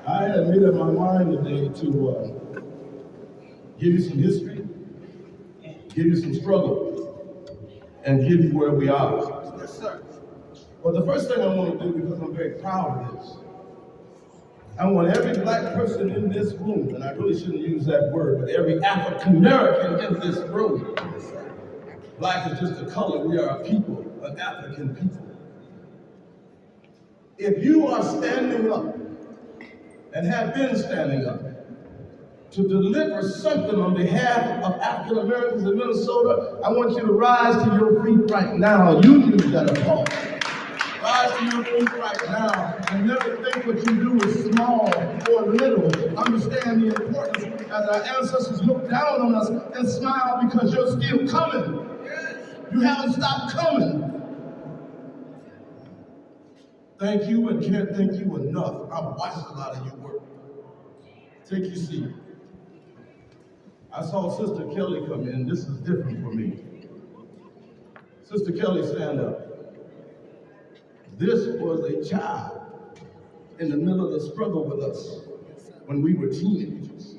I had made up my mind today to give you some history, give you some struggle, and give you where we are. Yes, sir. But the first thing I want to do, because I'm very proud of this, I want every black person in this room, and I really shouldn't use that word, but every African American in this room. Black is just a color, we are a people, an African people. If you are standing up and have been standing up to deliver something on behalf of African Americans in Minnesota, I want you to rise to your feet right now. You need that applause. Rise to your feet right now and never think what you do is small or little. Understand the importance as our ancestors look down on us and smile because you're still coming. You haven't stopped coming. Thank you and can't thank you enough. I've watched a lot of you work. Take your seat. I saw Sister Kelly come in. This is different for me. Sister Kelly, stand up. This was a child in the middle of the struggle with us when we were teenagers.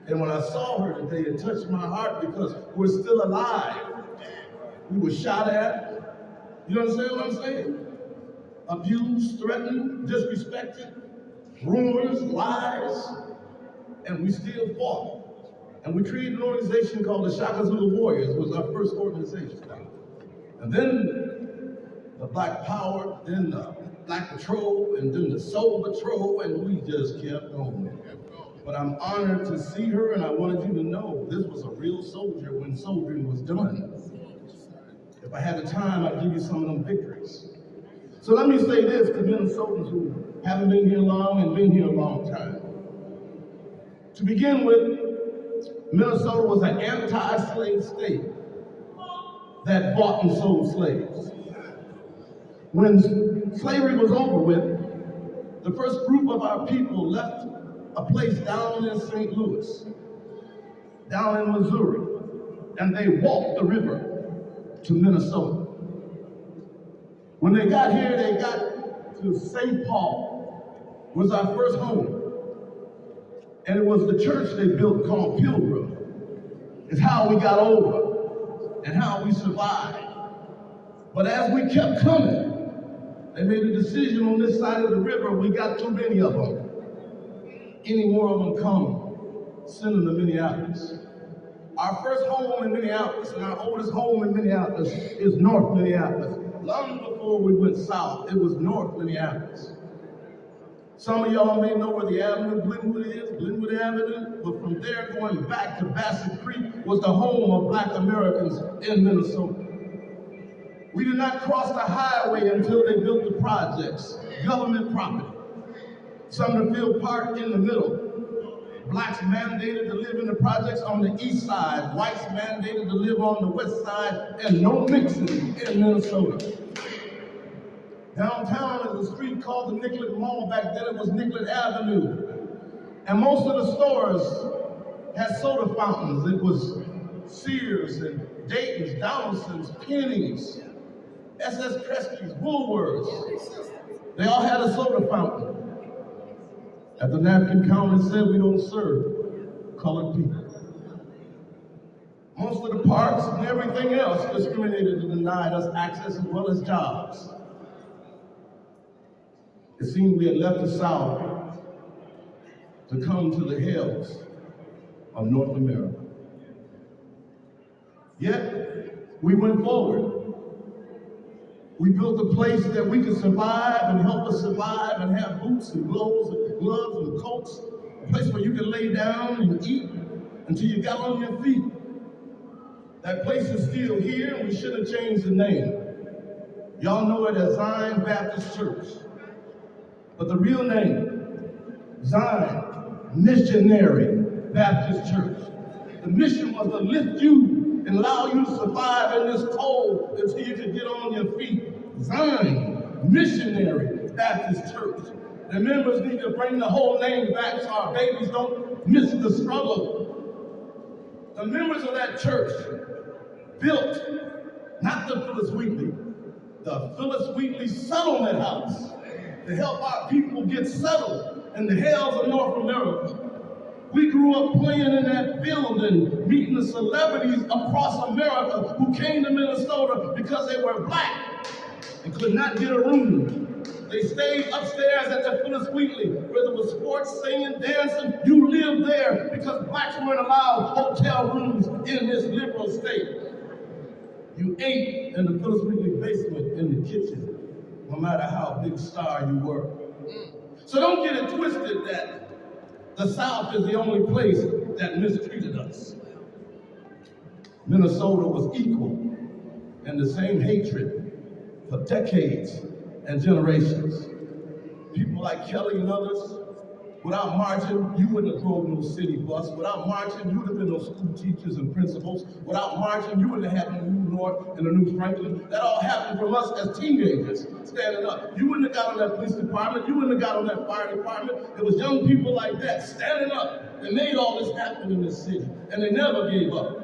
And when I saw her today, it touched my heart because we're still alive. We were shot at. You understand what I'm saying? Abused, threatened, disrespected, rumors, lies, and we still fought. And we created an organization called the Shaka Zulu Warriors. It was our first organization. And then the Black Power, then the Black Patrol, and then the Soul Patrol, and we just kept going. But I'm honored to see her, and I wanted you to know this was a real soldier when soldiering was done. If I had the time, I'd give you some of them victories. So let me say this to Minnesotans who haven't been here long and been here a long time. To begin with, Minnesota was an anti-slave state that bought and sold slaves. When slavery was over with, the first group of our people left a place down in St. Louis, down in Missouri, and they walked the river to Minnesota. When they got here, they got to St. Paul, was our first home. And it was the church they built called Pilgrim. It's how we got over and how we survived. But as we kept coming, they made a decision on this side of the river, we got too many of them. Any more of them come, send them to Minneapolis. Our first home in Minneapolis and our oldest home in Minneapolis is North Minneapolis. Long before we went south, it was North Minneapolis. Some of y'all may know where the avenue Glenwood is, Glenwood Avenue, but from there going back to Bassett Creek was the home of Black Americans in Minnesota. We did not cross the highway until they built the projects, government property. Summerfield Park in the middle. Blacks mandated to live in the projects on the east side, whites mandated to live on the west side, and no mixing in Minnesota. Downtown is a street called the Nicollet Mall. Back then it was Nicollet Avenue. And most of the stores had soda fountains. It was Sears and Dayton's, Donaldson's, Penny's, SS Kresge's, Woolworths. They all had a soda fountain. At the napkin counter said we don't serve colored people. Most of the parks and everything else discriminated and denied us access as well as jobs. It seemed we had left the South to come to the hills of North America. Yet, we went forward. We built a place that we could survive and help us survive and have boots and gloves and coats, a place where you could lay down and eat until you got on your feet. That place is still here, and we should have changed the name. Y'all know it as Zion Baptist Church. But the real name, Zion Missionary Baptist Church. The mission was to lift you and allow you to survive in this cold until you could get on your feet. Zion Missionary Baptist Church. The members need to bring the whole name back so our babies don't miss the struggle. The members of that church built, not the Phyllis Wheatley, the Phyllis Wheatley Settlement House to help our people get settled in the hells of North America. We grew up playing in that building, meeting the celebrities across America who came to Minnesota because they were black and could not get a room. They stayed upstairs at the Phyllis Wheatley, whether it was sports, singing, dancing. You lived there because blacks weren't allowed hotel rooms in this liberal state. You ate in the Phyllis Wheatley basement in the kitchen, no matter how big star you were. So don't get it twisted that the South is the only place that mistreated us. Minnesota was equal in the same hatred for decades and generations. People like Kelly and others, without marching, you wouldn't have drove no city bus. Without marching, you would have been no school teachers and principals. Without marching, you wouldn't have had a new North and a new Franklin. That all happened from us as teenagers standing up. You wouldn't have got on that police department. You wouldn't have got on that fire department. It was young people like that standing up that made all this happen in this city. And they never gave up.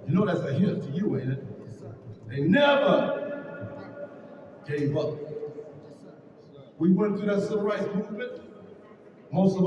You know that's a hint to you, ain't it? They never gave up. We went through that civil rights movement. Most of